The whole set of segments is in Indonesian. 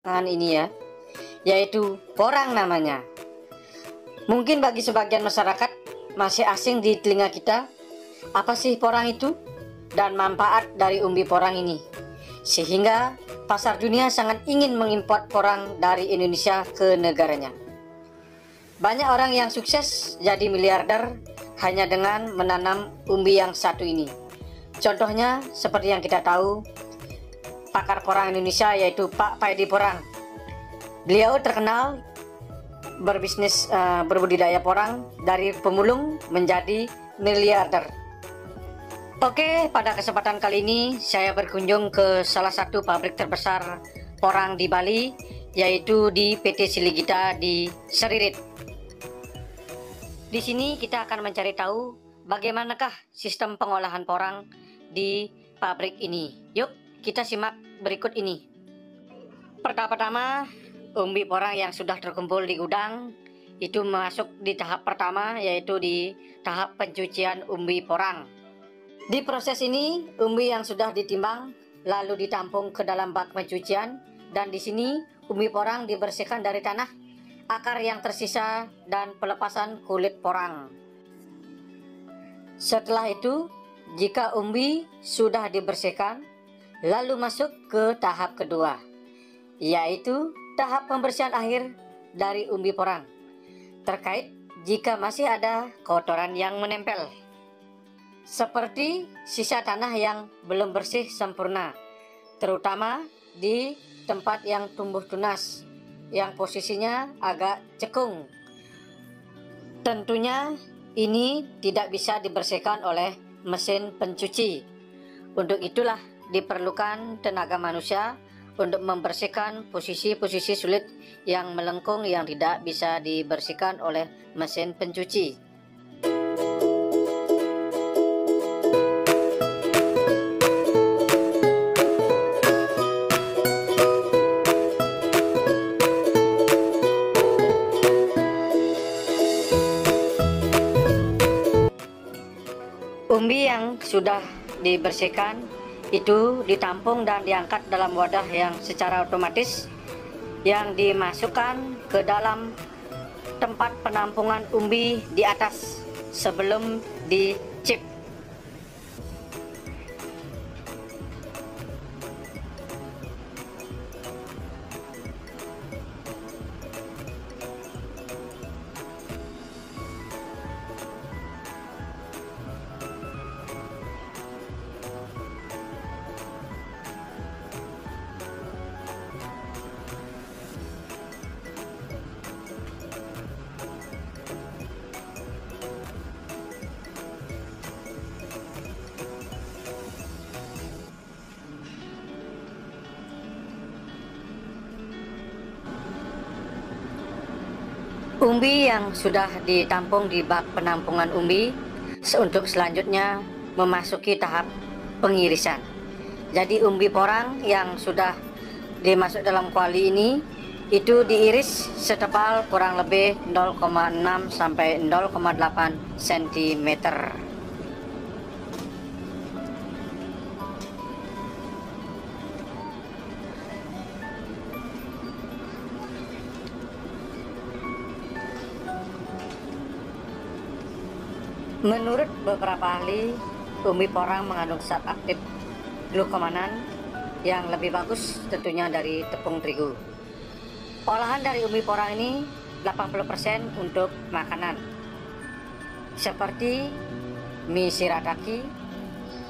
belakangan ini ya, yaitu porang namanya. Mungkin bagi sebagian masyarakat masih asing di telinga kita, apa sih porang itu dan manfaat dari umbi porang ini, sehingga pasar dunia sangat ingin mengimpor porang dari Indonesia ke negaranya. Banyak orang yang sukses jadi miliarder hanya dengan menanam umbi yang satu ini. Contohnya seperti yang kita tahu, pakar porang Indonesia yaitu Pak Paidi Porang. Beliau terkenal berbisnis berbudidaya porang dari pemulung menjadi miliarder. Oke, pada kesempatan kali ini saya berkunjung ke salah satu pabrik terbesar porang di Bali, yaitu di PT Siligita di Seririt. Di sini kita akan mencari tahu bagaimanakah sistem pengolahan porang di pabrik ini. Yuk kita simak berikut ini. Pertama-tama, umbi porang yang sudah terkumpul di gudang itu masuk di tahap pertama, yaitu di tahap pencucian umbi porang. Di proses ini, umbi yang sudah ditimbang lalu ditampung ke dalam bak pencucian, dan di sini umbi porang dibersihkan dari tanah, akar yang tersisa, dan pelepasan kulit porang. Setelah itu, jika umbi sudah dibersihkan, lalu masuk ke tahap kedua, yaitu tahap pembersihan akhir dari umbi porang, terkait jika masih ada kotoran yang menempel, seperti sisa tanah yang belum bersih sempurna, terutama di tempat yang tumbuh tunas, yang posisinya agak cekung. Tentunya ini tidak bisa dibersihkan oleh mesin pencuci. Untuk itulah diperlukan tenaga manusia untuk membersihkan posisi-posisi sulit yang melengkung yang tidak bisa dibersihkan oleh mesin pencuci. Umbi yang sudah dibersihkan itu ditampung dan diangkat dalam wadah yang secara otomatis yang dimasukkan ke dalam tempat penampungan umbi di atas sebelum dicip. Umbi yang sudah ditampung di bak penampungan umbi untuk selanjutnya memasuki tahap pengirisan. Jadi umbi porang yang sudah dimasuk dalam kuali ini itu diiris setebal kurang lebih 0,6 sampai 0,8 cm. Menurut beberapa ahli, umbi porang mengandung zat aktif glukomanan yang lebih bagus tentunya dari tepung terigu. Olahan dari umbi porang ini 80% untuk makanan, seperti mie shirataki,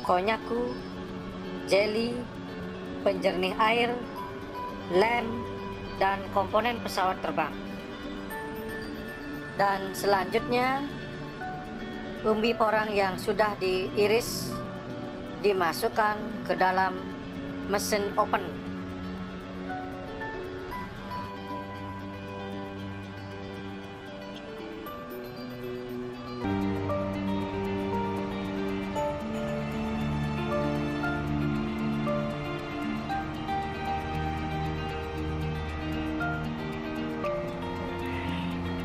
konyaku, jelly, penjernih air, lem, dan komponen pesawat terbang. Dan selanjutnya, umbi porang yang sudah diiris dimasukkan ke dalam mesin open.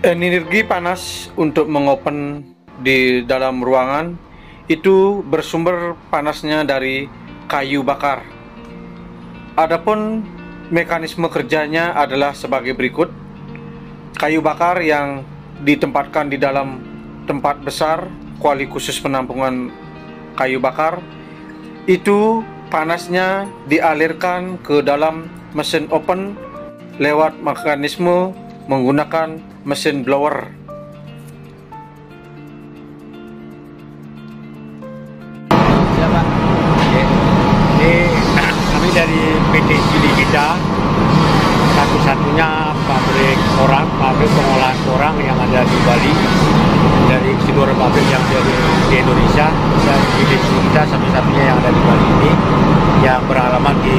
Energi panas untuk mengopen di dalam ruangan itu bersumber panasnya dari kayu bakar. Adapun mekanisme kerjanya adalah sebagai berikut. Kayu bakar yang ditempatkan di dalam tempat besar kuali khusus penampungan kayu bakar itu panasnya dialirkan ke dalam mesin open lewat mekanisme menggunakan mesin blower. Ya, Pak. Ini kami dari PT Siligita, satu-satunya pabrik pengolahan porang yang ada di Bali, dari seluruh pabrik yang ada di Indonesia, dan PT Siligita satu-satunya yang ada di Bali ini, yang beralamat di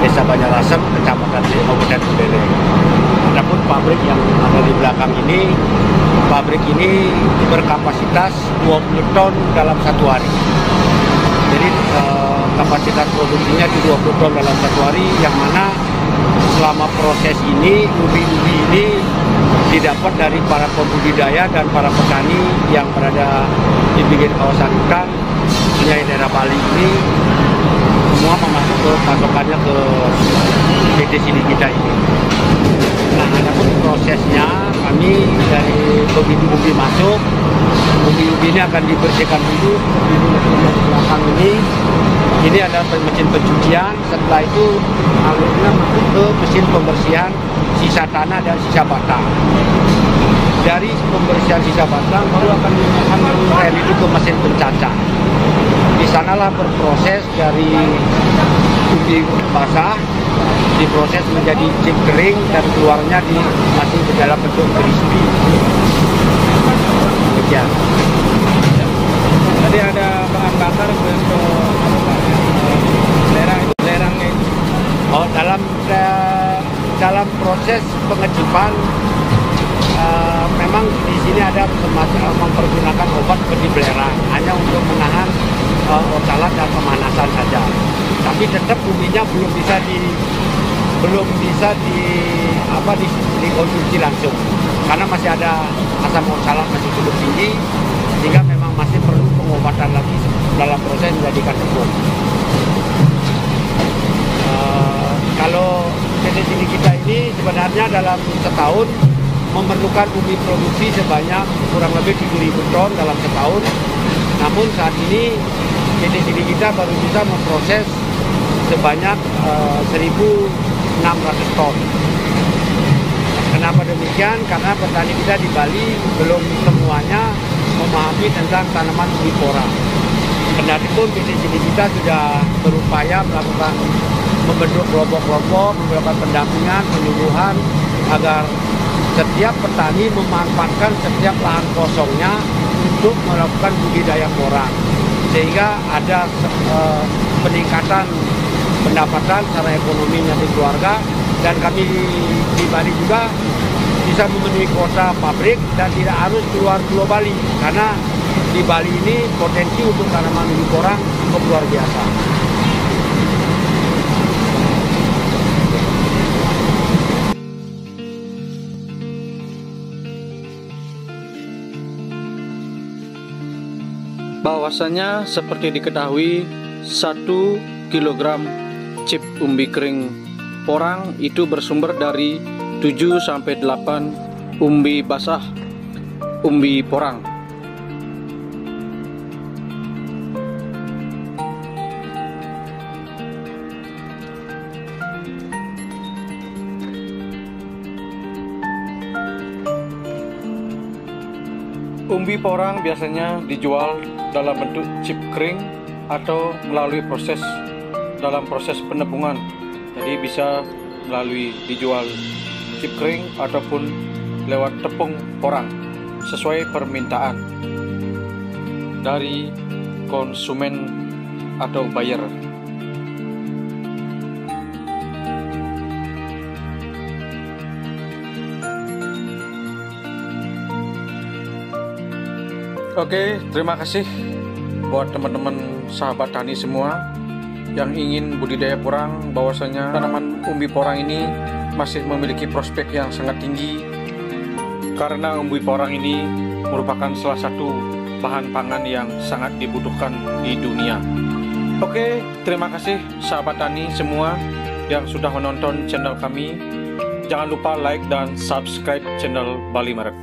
Desa Banjarasem, Kecamatan Kabupaten Buleleng. Adapun pabrik yang ada di belakang ini, pabrik ini berkapasitas 20 ton dalam satu hari. Jadi kapasitas produksinya di 20 ton dalam satu hari, yang mana selama proses ini ubi-ubi ini didapat dari para pembudidaya dan para petani yang berada di pinggir kawasan hutan punya daerah Bali ini, semua memasuk ke pasokannya ke PT Siligita ini. Nah, adapun prosesnya, kami dari begitu ubi masuk, ubi-ubi ini akan dibersihkan dulu. Ubi-ubi yang belakang ini adalah mesin pencucian. Setelah itu alurnya masuk ke mesin pembersihan sisa tanah dan sisa batang. Dari pembersihan sisa batang baru akan rel itu ke mesin pencacah. Di sanalah berproses dari ubi basah, diproses menjadi chip kering dan keluarnya masih di dalam bentuk crispy. Demikian. Tadi ada bahan bakar untuk belerangnya itu. Oh, dalam proses pengecupan memang di sini ada semacam mempergunakan obat seperti belerang hanya untuk menahan ocalan dan pemanasan saja. Tapi tetap ubinya belum bisa dikonsumsi langsung karena masih ada asam oksalat masih cukup tinggi, sehingga memang masih perlu pengobatan lagi dalam proses menjadikan tepung. Kalau PT Siligita ini sebenarnya dalam setahun memerlukan ubi produksi sebanyak kurang lebih 7.000 ton dalam setahun. Namun saat ini PT Siligita baru bisa memproses sebanyak 1.600 ton. Kenapa demikian? Karena petani kita di Bali belum semuanya memahami tentang tanaman ubi porang. Kendati pun PT Siligita sudah berupaya membentuk kelompok-kelompok, melakukan pendampingan, penyuluhan agar setiap petani memanfaatkan setiap lahan kosongnya untuk melakukan budidaya porang, sehingga ada peningkatan pendapatan secara ekonominya di keluarga, dan kami di Bali juga bisa memenuhi kuota pabrik dan tidak harus keluar Pulau Bali, karena di Bali ini potensi untuk tanaman ubi porang cukup luar biasa. Bahwasanya seperti diketahui 1 kilogram chip umbi kering porang itu bersumber dari 7-8 umbi basah umbi porang. Umbi porang biasanya dijual dalam bentuk chip kering atau melalui dalam proses penebungan. Jadi bisa melalui dijual chip kering ataupun lewat tepung porang sesuai permintaan dari konsumen atau buyer. Oke, terima kasih buat teman-teman sahabat tani semua yang ingin budidaya porang. Bahwasanya tanaman umbi porang ini masih memiliki prospek yang sangat tinggi, karena umbi porang ini merupakan salah satu bahan pangan yang sangat dibutuhkan di dunia. Oke, terima kasih sahabat tani semua yang sudah menonton channel kami. Jangan lupa like dan subscribe channel Bali Merek.